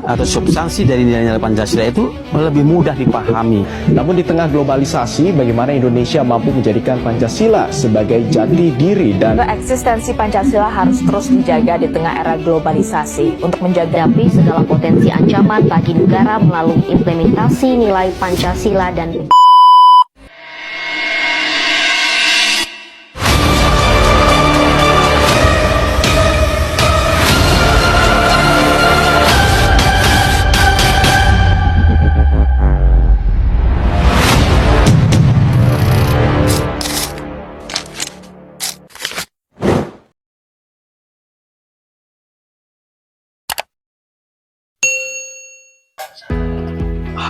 atau substansi dari nilai-nilai Pancasila itu lebih mudah dipahami. Namun di tengah globalisasi, bagaimana Indonesia mampu menjadikan Pancasila sebagai jati diri dan eksistensi Pancasila harus terus dijaga di tengah era globalisasi untuk menghadapi segala potensi ancaman bagi negara melalui implementasi nilai Pancasila dan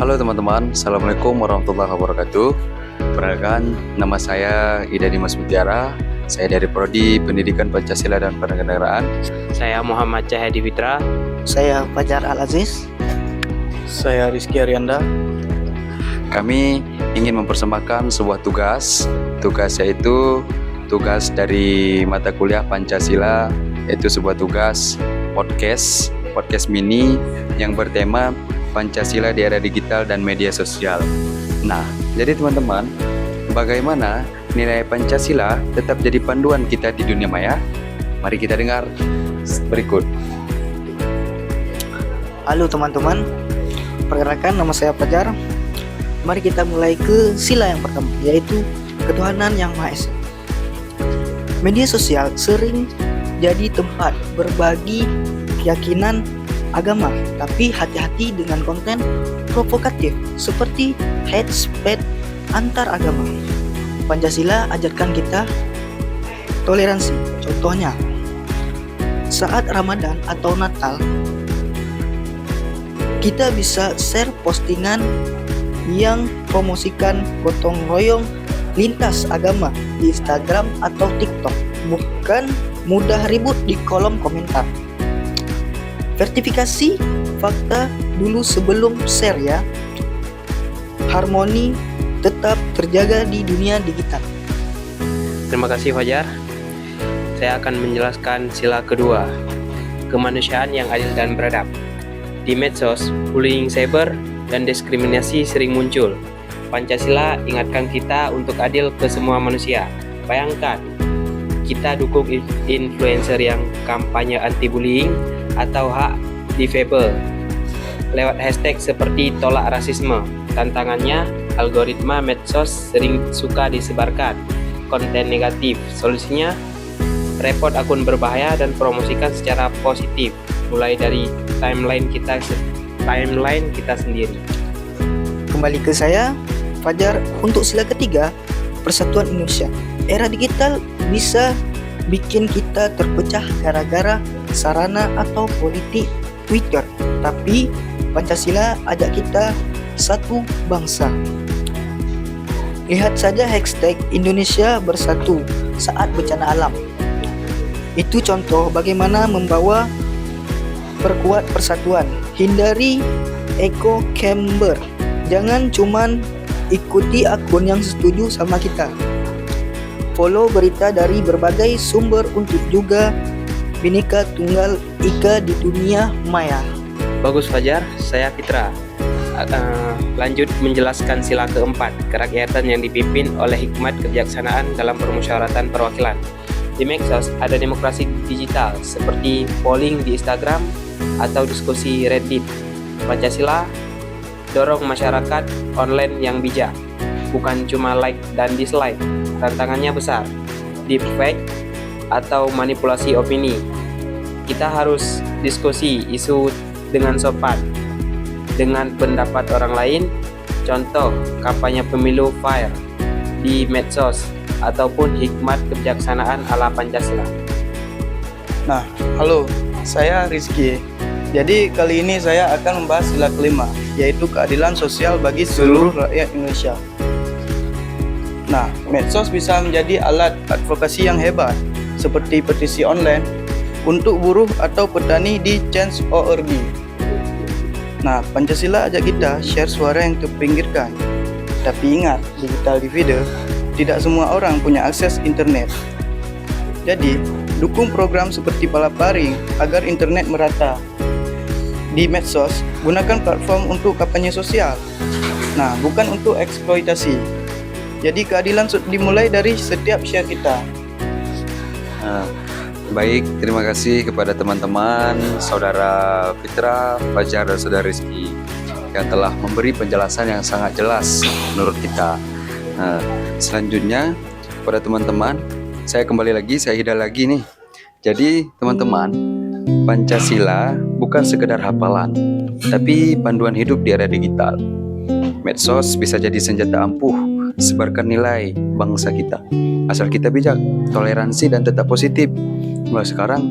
Halo teman-teman, Assalamualaikum warahmatullahi wabarakatuh. Perkenalkan, nama saya Ida Dimas Mutiara. Saya dari Prodi Pendidikan Pancasila dan Kenegaraan. Saya Muhammad Cahyadi Fitra. Saya Fajar Al-Aziz. Saya Rizky Arianda. Kami ingin mempersembahkan sebuah tugas. Tugas yaitu tugas dari mata kuliah Pancasila, yaitu sebuah tugas podcast mini yang bertema Pancasila di era digital dan media sosial. Nah, jadi teman-teman, bagaimana nilai Pancasila tetap jadi panduan kita di dunia maya? Mari kita dengar berikut. Halo teman-teman, perkenalkan nama saya Fajar. Mari kita mulai ke sila yang pertama, yaitu ketuhanan yang Maha Esa. Media sosial sering jadi tempat berbagi keyakinan agama, tapi hati-hati dengan konten provokatif seperti hate speech antar agama. Pancasila ajarkan kita toleransi. Contohnya, saat Ramadan atau Natal, kita bisa share postingan yang promosikan gotong royong lintas agama di Instagram atau TikTok. Bukan mudah ribut di kolom komentar. Verifikasi fakta dulu sebelum share ya. Harmoni tetap terjaga di dunia digital. Terima kasih Fajar. Saya akan menjelaskan sila kedua, kemanusiaan yang adil dan beradab. Di medsos, bullying cyber dan diskriminasi sering muncul. Pancasila ingatkan kita untuk adil ke semua manusia. Bayangkan, kita dukung influencer yang kampanye anti-bullying atau hak difabel lewat hashtag seperti tolak rasisme. Tantangannya, algoritma medsos sering suka disebarkan konten negatif. Solusinya, report akun berbahaya dan promosikan secara positif, mulai dari timeline kita sendiri. Kembali ke saya, Fajar. Untuk sila ketiga, persatuan Indonesia. Era digital bisa bikin kita terpecah gara-gara sarana atau politik Twitter, tapi Pancasila ajak kita satu bangsa. Lihat saja hashtag Indonesia Bersatu saat bencana alam. Itu contoh bagaimana membawa perkuat persatuan. Hindari echo chamber. Jangan cuman ikuti akun yang setuju sama kita. Follow berita dari berbagai sumber untuk juga Bhinneka Tunggal Ika di dunia maya. Bagus Fajar, saya Fitra. Lanjut menjelaskan sila keempat, kerakyatan yang dipimpin oleh hikmat kebijaksanaan dalam permusyawaratan perwakilan. Di medsos ada demokrasi digital seperti polling di Instagram atau diskusi Reddit. Pancasila dorong masyarakat online yang bijak, bukan cuma like dan dislike. Tantangannya besar, deepfake atau manipulasi opini. Kita harus diskusi isu dengan sopan dengan pendapat orang lain. Contoh, kampanye pemilu fair di medsos ataupun hikmat kebijaksanaan ala Pancasila. Nah, halo, saya Rizky. Jadi kali ini saya akan membahas sila kelima, yaitu keadilan sosial bagi seluruh rakyat Indonesia. Nah, medsos bisa menjadi alat advokasi yang hebat, seperti petisi online untuk buruh atau petani di Change.org. Nah, Pancasila ajak kita share suara yang terpinggirkan. Tapi ingat, digital divide, tidak semua orang punya akses internet. Jadi, dukung program seperti Palaparing agar internet merata. di medsos, gunakan platform untuk kampanye sosial. Nah, bukan untuk eksploitasi. Jadi keadilan dimulai dari setiap share kita. Nah, baik, terima kasih kepada teman-teman, saudara Fitra, Fajar, dan saudara Rizky yang telah memberi penjelasan yang sangat jelas menurut kita. Nah, selanjutnya pada teman-teman, saya kembali lagi, saya Hida lagi nih. Jadi teman-teman, Pancasila bukan sekedar hafalan, tapi panduan hidup di era digital. Medsos bisa jadi senjata ampuh, sebarkan nilai bangsa kita. Asal kita bijak, toleransi, dan tetap positif. Mulai sekarang,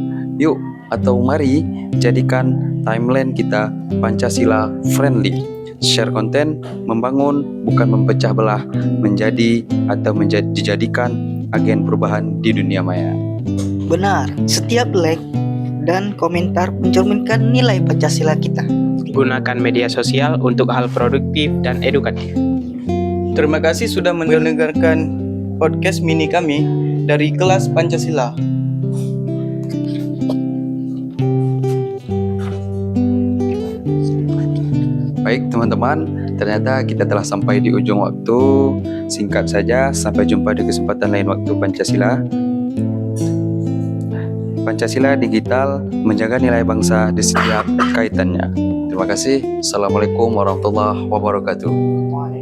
yuk atau mari jadikan timeline kita Pancasila friendly. Share konten, membangun, bukan memecah belah, menjadi atau dijadikan agen perubahan di dunia maya. Benar, setiap like dan komentar mencerminkan nilai Pancasila kita. Gunakan media sosial untuk hal produktif dan edukatif. Terima kasih sudah mendengarkan podcast mini kami dari kelas Pancasila. Baik teman-teman, ternyata kita telah sampai di ujung waktu. Singkat saja, sampai jumpa di kesempatan lain waktu Pancasila. Pancasila digital, menjaga nilai bangsa di setiap kaitannya. Terima kasih. Assalamualaikum warahmatullahi wabarakatuh.